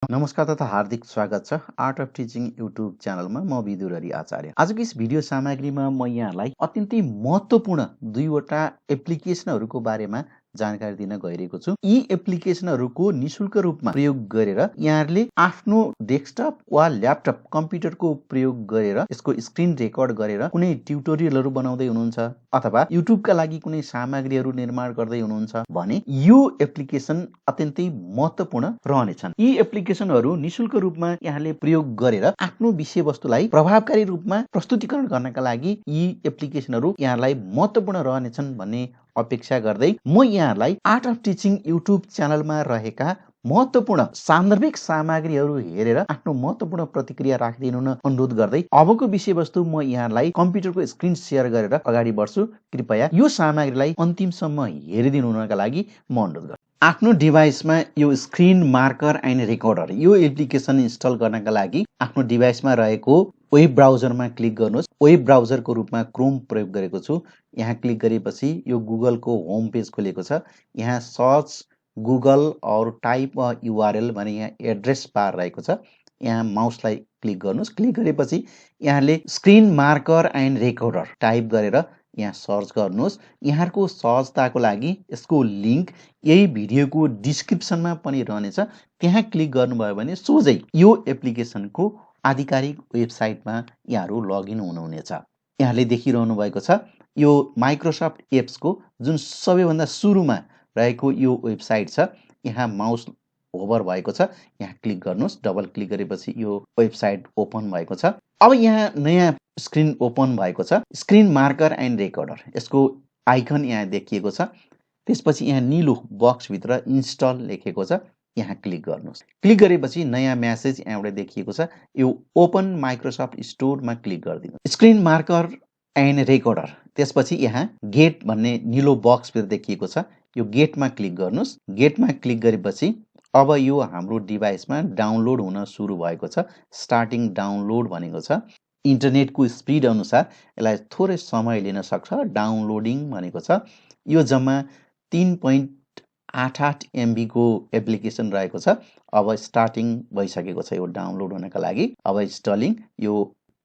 नमस्कार तथा हार्दिक स्वागत छ आर्ट अफ टिचिङ युट्युब च्यानलमा। म विदुरहरि आचार्य। आजको यस भिडियो सामग्रीमा म यहाँलाई अत्यन्तै महत्त्वपूर्ण दुईवटा एप्लिकेसनहरूको बारेमा जानकारी दिन गइरहेको छु। यी एप्लिकेसनहरूको निशुल्क रूपमा प्रयोग गरेर यहाँहरूले आफ्नो डेस्कटप वा ल्यापटप कम्प्युटरको प्रयोग गरेर यसको स्क्रिन रेकर्ड गरेर कुनै ट्युटोरियलहरू बनाउँदै हुनुहुन्छ अथवा युट्युबका लागि कुनै सामग्रीहरू निर्माण गर्दै हुनुहुन्छ भने यो एप्लिकेसन अत्यन्तै महत्त्वपूर्ण रहनेछन्। यी एप्लिकेसनहरू निशुल्क रूपमा यहाँले प्रयोग गरेर आफ्नो विषयवस्तुलाई प्रभावकारी रूपमा प्रस्तुतिकरण गर्नका लागि यी एप्लिकेसनहरू यहाँलाई महत्त्वपूर्ण रहनेछन् भन्ने अपेक्षा गर्दै म यहाँलाई आर्ट अफ टिचिङ युट्युब च्यानलमा रहेका महत्त्वपूर्ण सान्दर्भिक सामग्रीहरू हेरेर आफ्नो महत्त्वपूर्ण प्रतिक्रिया राखिदिनु हुन अनुरोध गर्दै अबको विषयवस्तु म यहाँलाई कम्प्युटरको स्क्रिन सेयर गरेर अगाडि बढ्छु। कृपया यो सामग्रीलाई अन्तिमसम्म हेरिदिनु हुनका लागि म अनुरोध गर्छु। आफ्नो डिभाइसमा यो स्क्रिन मार्कर एन्ड रेकर्डर यो एप्लिकेसन इन्स्टल गर्नका लागि आफ्नो डिभाइसमा रहेको वेब ब्राउजरमा क्लिक गर्नुहोस्। वेब ब्राउजरको रूपमा क्रोम प्रयोग गरेको छु। यहाँ क्लिक गरेपछि यो गुगलको होम पेज खोलेको छ। यहाँ सर्च गुगल और टाइप अ युआरएल भने यहाँ एड्रेस बार रहेको छ। यहाँ माउसलाई क्लिक गर्नुहोस्। क्लिक गरेपछि यहाँले screen marker and recorder type गरेर यहाँ सर्च गर्नुहोस्। यहाँको सहजताको लागि यसको लिङ्क यही भिडियोको डिस्क्रिप्सनमा पनि रहनेछ। त्यहाँ क्लिक गर्नुभयो भने सोझै यो एप्लिकेसनको आधिकारिक वेबसाइटमा यहाँहरू लगइन हुनुहुनेछ। यहाँले देखिरहनु भएको छ यो माइक्रोसफ्ट एप्सको जुन सबैभन्दा सुरुमा रहेको यो वेबसाइट छ। यहाँ माउस होभर भएको छ। यहाँ क्लिक गर्नुहोस्। डबल क्लिक गरेपछि यो वेबसाइट ओपन भएको छ। अब यहाँ नयाँ स्क्रिन ओपन भएको छ। स्क्रिन मार्कर एन्ड रेकर्डर यसको आइकन यहाँ देखिएको छ। त्यसपछि यहाँ निलो बक्सभित्र इन्स्टल लेखेको छ। यहाँ क्लिक गर्नुहोस्। क्लिक गरेपछि नयाँ म्यासेज यहाँबाट देखिएको छ। यो ओपन माइक्रोसफ्ट स्टोरमा क्लिक गरिदिनुहोस्। स्क्रिन मार्कर एन्ड रेकर्डर त्यसपछि यहाँ गेट भन्ने निलो बक्सभित्र देखिएको छ। यो गेटमा क्लिक गर्नुहोस्। गेटमा क्लिक गरेपछि अब यो हाम्रो डिभाइसमा डाउनलोड हुन सुरु भएको छ। स्टार्टिङ डाउनलोड भनेको छ। इन्टरनेटको स्पिड अनुसार यसलाई थोरै समय लिन सक्छ। डाउनलोडिङ भनेको छ। यो जम्मा 3.88 MB को एप्लिकेसन रहेको छ। अब स्टार्टिङ भइसकेको छ यो डाउनलोड हुनका लागि। अब इन्स्टलिङ यो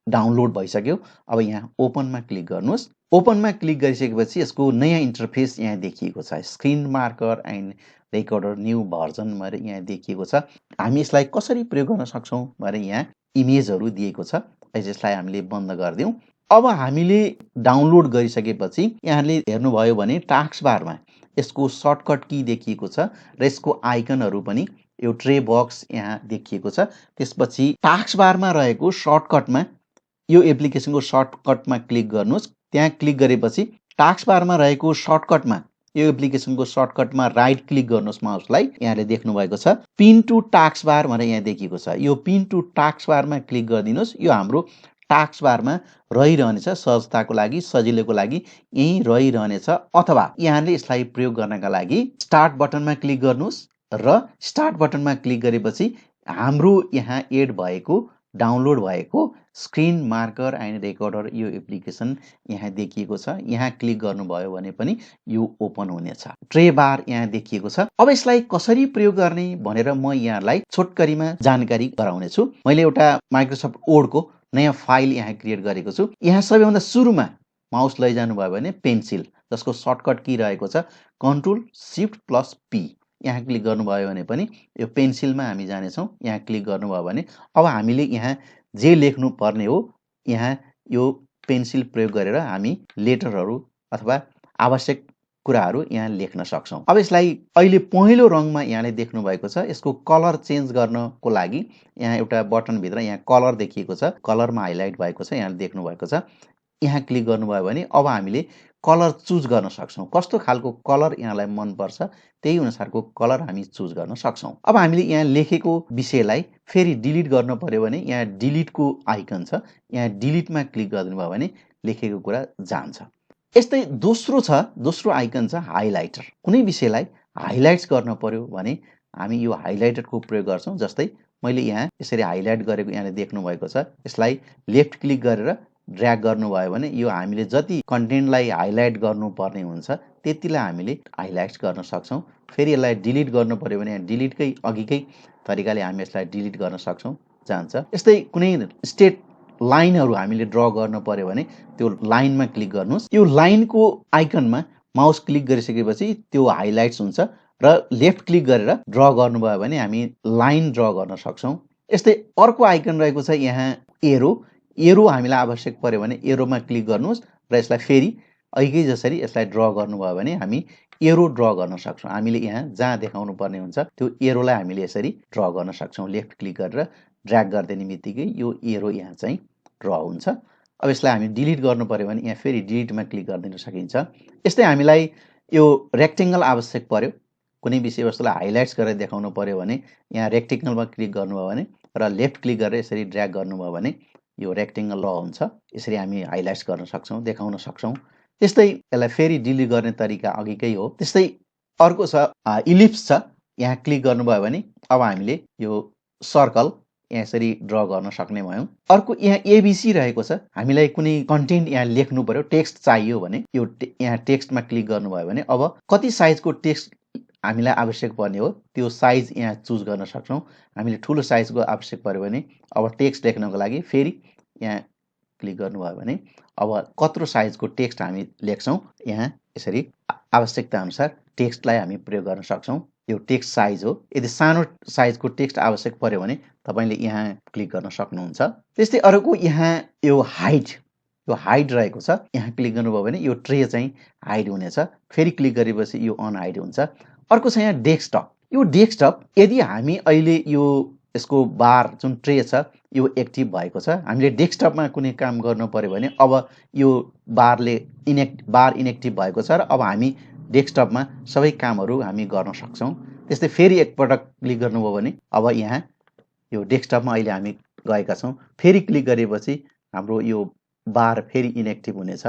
डाउनलोड भइसक्यो। अब यहाँ ओपनमा क्लिक गर्नुहोस्। ओपनमा क्लिक गरिसकेपछि यसको नयाँ इन्टरफेस यहाँ देखिएको छ। Screen marker and recorder new version भनेर यहाँ देखिएको छ। हामी यसलाई कसरी प्रयोग गर्न सक्छौँ भनेर यहाँ इमेजहरू दिएको छ। यसलाई हामीले बन्द गरिदिउँ। अब हामीले डाउनलोड गरिसकेपछि यहाँले हेर्नुभयो भने टास्क बारमा यसको सर्टकट की देखिएको छ र यसको आइकनहरू पनि यो ट्रे बक्स यहाँ देखिएको छ। त्यसपछि टास्क बारमा रहेको सर्टकटमा यो एप्लिकेसनको सर्टकटमा क्लिक गर्नुहोस्। त्यहाँ क्लिक गरेपछि टास्क बारमा रहेको सर्टकटमा यो एप्लिकेसनको सर्टकटमा राइट क्लिक गर्नुहोस् माउसलाई। यहाँले देख्नु भएको छ पिन टु टास्क बार भनेर यहाँ देखिएको छ। यो पिन टु टास्क बारमा क्लिक गरिदिनुहोस्। यो हाम्रो टास्क बारमा रहिरहनेछ। सहजताको लागि सजिलोको लागि यही रहिरहनेछ। अथवा यहाँले यसलाई प्रयोग गर्नका लागि स्टार्ट बटनमा क्लिक गर्नुहोस् र स्टार्ट बटनमा क्लिक गरेपछि हाम्रो यहाँ एड भएको डाउनलोड भएको स्क्रिन मार्कर एन्ड रेकर्डर यो एप्लिकेसन यहाँ देखिएको छ। यहाँ क्लिक गर्नुभयो भने पनि यो ओपन हुनेछ। ट्रे बार यहाँ देखिएको छ। अब यसलाई कसरी प्रयोग गर्ने भनेर म यहाँलाई छोटकरीमा जानकारी गराउने छु। मैले एउटा माइक्रोसफ्ट वर्डको नयाँ फाइल यहाँ क्रिएट गरेको छु। यहाँ सबैभन्दा सुरुमा माउस लैजानुभयो भने पेन्सिल जसको सर्टकट की रहेको छ Ctrl+Shift+P यहाँ क्लिक गर्नुभयो भने पनि यो पेन्सिलमा हामी जानेछौँ। यहाँ क्लिक गर्नुभयो भने अब हामीले यहाँ जे लेख्नु पर्ने हो यहाँ यो पेन्सिल प्रयोग गरेर हामी लेटरहरू अथवा आवश्यक कुराहरू यहाँ लेख्न सक्छौँ। अब यसलाई अहिले पहेँलो रङमा यहाँले देख्नु भएको छ। यसको कलर चेन्ज गर्नको लागि यहाँ एउटा बटनभित्र यहाँ कलर देखिएको छ। कलरमा हाइलाइट भएको छ। यहाँले देख्नु भएको छ। यहाँ क्लिक गर्नुभयो भने अब हामीले कलर चुज गर्न सक्छौँ। कस्तो खालको कलर यहाँलाई मनपर्छ त्यही अनुसारको कलर हामी चुज गर्न सक्छौँ। अब हामीले यहाँ लेखेको विषयलाई फेरि डिलिट गर्नु पर्यो भने यहाँ डिलिटको आइकन छ। यहाँ डिलिटमा क्लिक गरिदिनुभयो भने लेखेको कुरा जान्छ। यस्तै दोस्रो आइकन छ हाइलाइटर। कुनै विषयलाई हाइलाइट्स गर्न पर्यो भने हामी यो हाइलाइटरको प्रयोग गर्छौँ। जस्तै मैले यहाँ यसरी हाइलाइट गरेको यहाँले देख्नु भएको छ। यसलाई लेफ्ट क्लिक गरेर ड्र्याग गर्नुभयो भने यो हामीले जति कन्टेन्टलाई हाइलाइट गर्नुपर्ने हुन्छ त्यतिलाई हामीले हाइलाइट गर्न सक्छौँ। फेरि यसलाई डिलिट गर्नु पर्यो भने डिलिटकै अघिकै तरिकाले हामी यसलाई डिलिट गर्न सक्छौँ जान्छ। यस्तै कुनै स्ट्रेट लाइनहरू हामीले ड्र गर्नु पर्यो भने त्यो लाइनमा क्लिक गर्नुहोस्। यो लाइनको आइकनमा माउस क्लिक गरिसकेपछि त्यो हाइलाइट्स हुन्छ र लेफ्ट क्लिक गरेर ड्र गर्नुभयो भने हामी लाइन ड्र गर्न सक्छौँ। यस्तै अर्को आइकन रहेको छ यहाँ एरो हामीलाई आवश्यक पर्यो भने एरोमा क्लिक गर्नुहोस् र यसलाई फेरि अघिकै जसरी यसलाई ड्र गर्नुभयो भने हामी एरो ड्र गर्न सक्छौँ। हामीले यहाँ जहाँ देखाउनु पर्ने हुन्छ त्यो एरोलाई हामीले यसरी ड्र गर्न सक्छौँ। लेफ्ट क्लिक गरेर ड्र्याग गरिदिने बित्तिकै यो एरो यहाँ चाहिँ ड्र हुन्छ। अब यसलाई हामी डिलिट गर्नु पर्यो भने यहाँ फेरि डिलिटमा क्लिक गरिदिन सकिन्छ। यस्तै हामीलाई यो रेक्टेङ्गल आवश्यक पर्यो, कुनै विषयवस्तुलाई हाइलाइट्स गरेर देखाउनु पर्यो भने यहाँ रेक्टेङ्गलमा क्लिक गर्नुभयो भने र लेफ्ट क्लिक गरेर यसरी ड्र्याग गर्नुभयो भने यो रेक्टेङ्गल हुन्छ। यसरी हामी हाइलाइट्स गर्न सक्छौँ, देखाउन सक्छौँ। त्यस्तै यसलाई फेरि डिलिट गर्ने तरिका अघिकै हो। त्यस्तै अर्को छ इलिप्स छ, यहाँ क्लिक गर्नुभयो भने अब हामीले यो सर्कल यहाँ यसरी ड्र गर्न सक्ने भयौँ। अर्को यहाँ एबिसी रहेको छ, हामीलाई कुनै कन्टेन्ट यहाँ लेख्नु पर्यो, टेक्स्ट चाहियो भने यो यहाँ टेक्स्टमा क्लिक गर्नुभयो भने अब कति साइजको टेक्स्ट हामीलाई आवश्यक पर्ने हो त्यो साइज यहाँ चुज गर्न सक्छौँ। हामीले ठुलो साइजको आवश्यक पर्यो भने अब टेक्स्ट लेख्नको लागि फेरि यहाँ क्लिक गर्नुभयो भने अब कत्रो साइजको टेक्स्ट हामी लेख्छौँ यहाँ यसरी आवश्यकता अनुसार टेक्स्टलाई हामी प्रयोग गर्न सक्छौँ। यो टेक्स्ट साइज हो। यदि सानो साइजको टेक्स्ट आवश्यक पर्यो भने तपाईँले यहाँ क्लिक गर्न सक्नुहुन्छ। त्यस्तै अर्को यहाँ यो हाइड रहेको छ, यहाँ क्लिक गर्नुभयो भने यो ट्रे चाहिँ हाइड हुनेछ। फेरि क्लिक गरेपछि यो अनहाइड हुन्छ। अर्को छ यहाँ डेस्कटप। यो डेस्कटप यदि हामी अहिले यसको बार जुन ट्रे छ यो एक्टिभ भएको छ, हामीले डेस्कटपमा कुनै काम गर्नु पर्यो भने अब यो बार इनेक्टिभ भएको छ र अब हामी डेस्कटपमा सबै कामहरू हामी गर्न सक्छौँ। त्यस्तै फेरि एकपटक क्लिक गर्नुभयो भने अब यहाँ यो डेस्कटपमा अहिले हामी गएका छौँ। फेरि क्लिक गरेपछि हाम्रो यो बार फेरि इनेक्टिभ हुनेछ।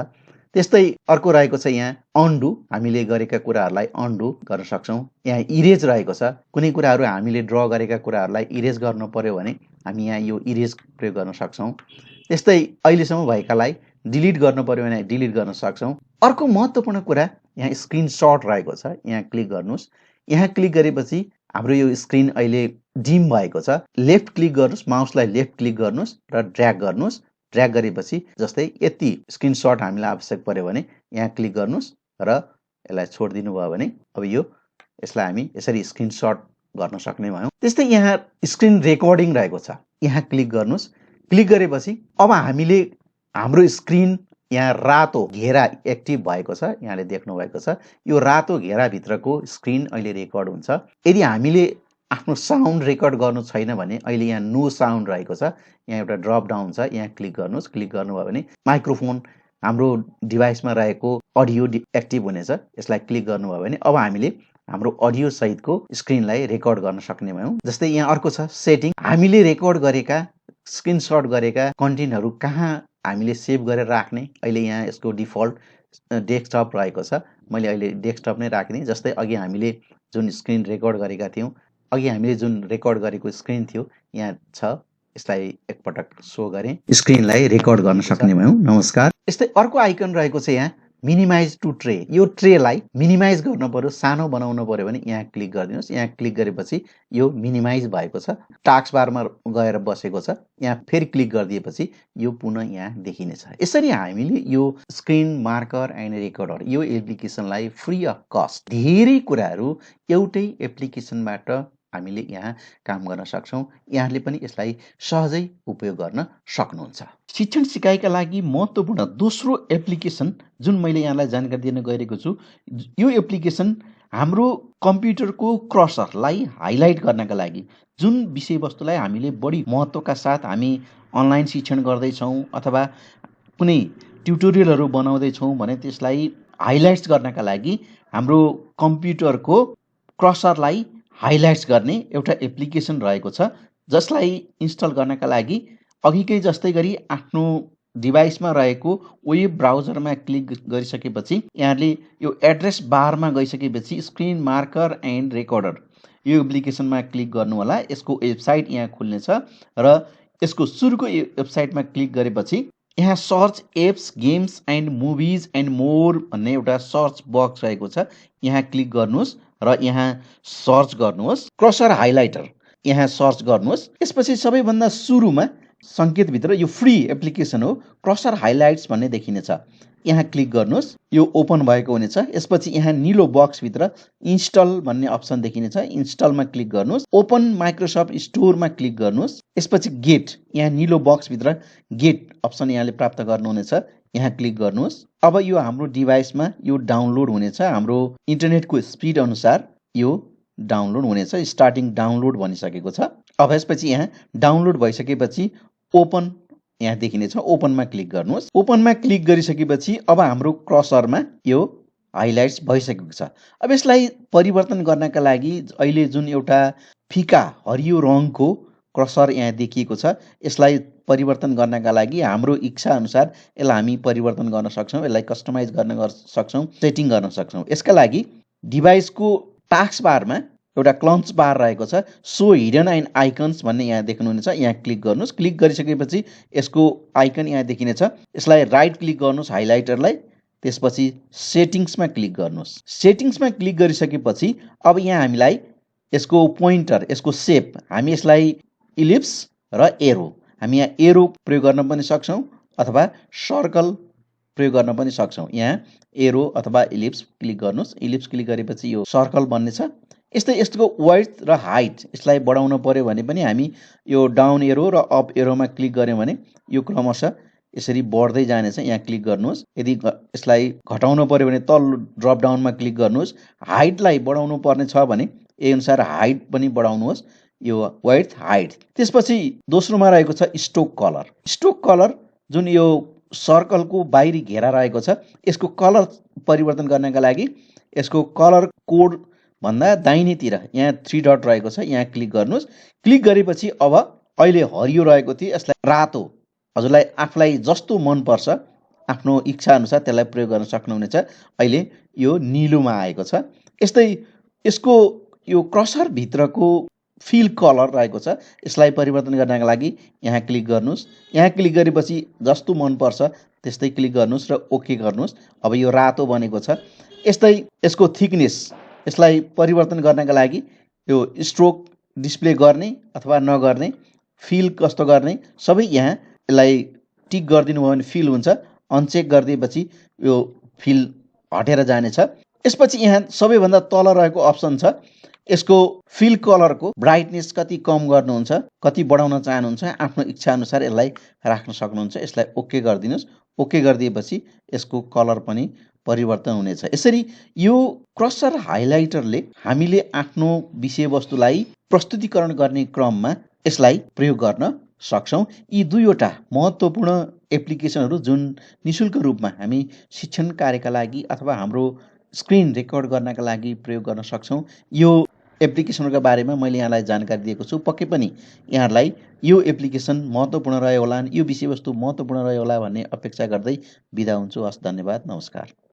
त्यस्तै अर्को रहेको छ यहाँ अन्डु, हामीले गरेका कुराहरूलाई अन्डु गर्न सक्छौँ। यहाँ इरेज रहेको छ, कुनै कुराहरू हामीले ड्र गरेका कुराहरूलाई इरेज गर्नु पर्यो भने हामी यहाँ यो इरेज प्रयोग गर्न सक्छौँ। त्यस्तै अहिलेसम्म भएकालाई डिलिट गर्नु पर्यो भने डिलिट गर्न सक्छौँ। अर्को महत्त्वपूर्ण कुरा यहाँ स्क्रिनसट रहेको छ, यहाँ क्लिक गर्नुहोस्। यहाँ क्लिक गरेपछि हाम्रो यो स्क्रिन अहिले डिम भएको छ। लेफ्ट क्लिक गर्नुहोस्, माउसलाई लेफ्ट क्लिक गर्नुहोस् र ड्र्याग गर्नुहोस्। ड्र्याग गरेपछि जस्तै यति स्क्रिनसट हामीलाई आवश्यक पर्यो भने यहाँ क्लिक गर्नुहोस् र यसलाई छोडिदिनु भयो भने अब यसलाई हामी यसरी स्क्रिनसट गर्न सक्ने भयौँ। त्यस्तै यहाँ स्क्रिन रेकर्डिङ रहेको छ, यहाँ क्लिक गर्नुहोस्। क्लिक गरेपछि अब हामीले हाम्रो स्क्रिन यहाँ रातो घेरा एक्टिभ भएको छ, यहाँले देख्नुभएको छ। यो रातो घेराभित्रको स्क्रिन अहिले रेकर्ड हुन्छ। यदि हामीले आफ्नो साउन्ड रेकर्ड गर्नु छैन भने अहिले यहाँ नो साउन्ड रहेको छ, यहाँ एउटा ड्रप डाउन छ, यहाँ क्लिक गर्नुहोस्। क्लिक गर्नुभयो भने माइक्रोफोन हाम्रो डिभाइसमा रहेको अडियो एक्टिभ हुनेछ। यसलाई क्लिक गर्नुभयो भने अब हामीले हाम्रो अडियो सहितको स्क्रिनलाई रेकर्ड गर्न सक्ने भयौँ। जस्तै यहाँ अर्को छ सेटिङ, हामीले रेकर्ड गरेका स्क्रिनसट गरेका कन्टेन्टहरू कहाँ हामीले सेभ गरेर राख्ने। अहिले यहाँ यसको डिफल्ट डेस्कटप रहेको छ, मैले अहिले डेस्कटप नै राख्ने। जस्तै अघि हामीले जुन स्क्रिन रेकर्ड गरेका थियौँ, अघि हामीले जुन रेकर्ड गरेको स्क्रिन थियो यहाँ छ, यसलाई एकपटक सो गरेँ, स्क्रिनलाई रेकर्ड गर्न सक्ने भयौँ। नमस्कार। यस्तै अर्को आइकन रहेको छ यहाँ मिनिमाइज टु ट्रे। यो ट्रेलाई मिनिमाइज गर्नु पर्यो, सानो बनाउनु पर्यो भने यहाँ क्लिक गरिदिनुहोस्। यहाँ क्लिक गरेपछि यो मिनिमाइज भएको छ, टास्क बारमा गएर बसेको छ। यहाँ फेरि क्लिक गरिदिएपछि यो पुनः यहाँ देखिनेछ। यसरी हामीले यो स्क्रिन मार्कर एन्ड रेकर्डर यो एप्लिकेसनलाई फ्री अफ कस्ट धेरै कुराहरू एउटै एप्लिकेसनबाट हामीले यहाँ काम गर्न सक्छौँ। यहाँले पनि यसलाई सहजै उपयोग गर्न सक्नुहुन्छ। शिक्षण सिकाइका लागि महत्त्वपूर्ण दोस्रो एप्लिकेसन जुन मैले यहाँलाई जानकारी दिन गइरहेको छु, यो एप्लिकेसन हाम्रो कम्प्युटरको क्रसरलाई हाइलाइट गर्नका लागि, जुन विषयवस्तुलाई हामीले बढी महत्त्वका साथ हामी अनलाइन शिक्षण गर्दैछौँ अथवा कुनै ट्युटोरियलहरू बनाउँदैछौँ भने त्यसलाई हाइलाइट्स गर्नका लागि हाम्रो कम्प्युटरको क्रसरलाई हाइलाइट्स गर्ने एउटा एप्लिकेसन रहेको छ, जसलाई इन्स्टल गर्नका लागि अघिकै जस्तै गरी आफ्नो डिभाइसमा रहेको वेब ब्राउजरमा क्लिक गरिसकेपछि यहाँले यो एड्रेस बारमा गइसकेपछि स्क्रिन मार्कर एन्ड रेकर्डर यो एप्लिकेसनमा क्लिक गर्नु होला। यसको वेबसाइट यहाँ खुल्नेछ र यसको सुरुको वेबसाइटमा क्लिक गरेपछि यहाँ search apps games and movies and more भन्ने एउटा सर्च बक्स रहेको छ। यहाँ क्लिक गर्नुहोस् र यहाँ सर्च गर्नुहोस् क्रसर हाइलाइटर, यहाँ सर्च गर्नुहोस्। यसपछि सबैभन्दा सुरुमा सङ्केतभित्र यो फ्री एप्लिकेसन हो, क्रसर हाइलाइट्स भन्ने देखिनेछ। यहाँ क्लिक गर्नुहोस्, यो ओपन भएको हुनेछ। यसपछि यहाँ निलो बक्सभित्र इन्स्टल भन्ने अप्सन देखिनेछ, इन्स्टलमा क्लिक गर्नुहोस्। ओपन माइक्रोसफ्ट स्टोरमा क्लिक गर्नुहोस्। यसपछि गेट, यहाँ निलो बक्सभित्र गेट अप्सन यहाँले प्राप्त गर्नुहुनेछ, यहाँ क्लिक गर्नुहोस्। अब यो हाम्रो डिभाइसमा यो डाउनलोड हुनेछ। हाम्रो इन्टरनेटको स्पिड अनुसार यो डाउनलोड हुनेछ। स्टार्टिङ डाउनलोड भनिसकेको छ। अब यसपछि यहाँ डाउनलोड भइसकेपछि ओपन यहाँ देखिनेछ, ओपनमा क्लिक गर्नुहोस्। ओपनमा क्लिक गरिसकेपछि अब हाम्रो क्रसरमा यो हाइलाइट्स भइसकेको छ। अब यसलाई परिवर्तन गर्नका लागि अहिले जुन एउटा फिका हरियो रङको क्रसर यहाँ देखिएको छ, यसलाई परिवर्तन गर्नका लागि हाम्रो इच्छा अनुसार यसलाई हामी परिवर्तन गर्न सक्छौँ, यसलाई कस्टमाइज गर्न सक्छौँ, सेटिङ गर्न सक्छौँ। यसका लागि डिभाइसको टास्क बारमा एउटा क्लन्च बार रहेको छ, सो हिडन एन्ड आइकन्स भन्ने यहाँ देख्नुहुनेछ, यहाँ क्लिक गर्नुहोस्। क्लिक गरिसकेपछि यसको आइकन यहाँ देखिनेछ, यसलाई राइट क्लिक गर्नुहोस् हाइलाइटरलाई। त्यसपछि सेटिङ्समा क्लिक गर्नुहोस्। सेटिङ्समा क्लिक गरिसकेपछि अब यहाँ हामीलाई यसको पोइन्टर, यसको सेप, हामी यसलाई इलिप्स र एरो, हामी यहाँ एरो प्रयोग गर्न पनि सक्छौँ अथवा सर्कल प्रयोग गर्न पनि सक्छौँ। यहाँ एरो अथवा इलिप्स क्लिक गर्नुहोस्। इलिप्स क्लिक गरेपछि यो सर्कल बन्नेछ। यस्तै यसको वेड्थ र हाइट, यसलाई बढाउनु पर्यो भने पनि हामी यो डाउन एरो र अप एरोमा क्लिक गऱ्यौँ भने यो क्रमशः यसरी बढ्दै जानेछ। यहाँ क्लिक गर्नुहोस्। यदि यसलाई घटाउनु पर्यो भने तल्लो ड्रप डाउनमा क्लिक गर्नुहोस्। हाइटलाई बढाउनु पर्ने छ भने यही अनुसार हाइट पनि बढाउनुहोस्, यो वेड्थ हाइट। त्यसपछि दोस्रोमा रहेको छ स्टोक कलर। स्टोक कलर जुन यो सर्कलको बाहिरी घेरा रहेको छ, यसको कलर परिवर्तन गर्नका लागि यसको कलर कोड भन्दा दाहिनेतिर यहाँ 3 डट रहेको छ, यहाँ क्लिक गर्नुहोस्। क्लिक गरेपछि अब अहिले हरियो रहेको थियो, यसलाई रातो, हजुरलाई आफूलाई जस्तो मनपर्छ आफ्नो इच्छा अनुसार त्यसलाई प्रयोग गर्न सक्नुहुनेछ। अहिले यो निलोमा आएको छ। यस्तै यसको यो क्रसर भित्रको फिल कलर रहेको छ, यसलाई परिवर्तन गर्नका लागि यहाँ क्लिक गर्नुहोस्। यहाँ क्लिक गरेपछि जस्तो मनपर्छ त्यस्तै क्लिक गर्नुहोस् र ओके गर्नुहोस्। अब यो रातो बनेको छ। यस्तै यसको थिकनेस, यसलाई परिवर्तन गर्नका लागि यो स्ट्रोक डिस्प्ले गर्ने अथवा नगर्ने, फिल कस्तो गर्ने, सबै यहाँ यसलाई टिक गरिदिनु भयो भने फिल हुन्छ, अनचेक गरिदिएपछि यो फिल हटेर जानेछ। यसपछि यहाँ सबैभन्दा तल रहेको अप्सन छ, यसको फिल कलरको ब्राइटनेस कति कम गर्नुहुन्छ, कति बढाउन चाहनुहुन्छ, आफ्नो इच्छा अनुसार यसलाई राख्न सक्नुहुन्छ। यसलाई ओके गरिदिनुहोस्। ओके गरिदिएपछि यसको कलर पनि परिवर्तन हुनेछ। यसरी यो क्रसर हाइलाइटरले हामीले आफ्नो विषयवस्तुलाई प्रस्तुतिकरण गर्ने क्रममा यसलाई प्रयोग गर्न सक्छौँ। यी दुईवटा महत्त्वपूर्ण एप्लिकेसनहरू जुन निःशुल्क रूपमा हामी शिक्षण कार्यका लागि अथवा हाम्रो स्क्रिन रेकर्ड गर्नका लागि प्रयोग गर्न सक्छौँ, यो एप्लिकेसनहरूका बारेमा मैले यहाँलाई जानकारी दिएको छु। पक्कै पनि यहाँहरूलाई यो एप्लिकेसन महत्त्वपूर्ण रह्यो होला, यो विषयवस्तु महत्त्वपूर्ण रह्यो होला भन्ने अपेक्षा गर्दै बिदा हुन्छु। हस्, धन्यवाद, नमस्कार।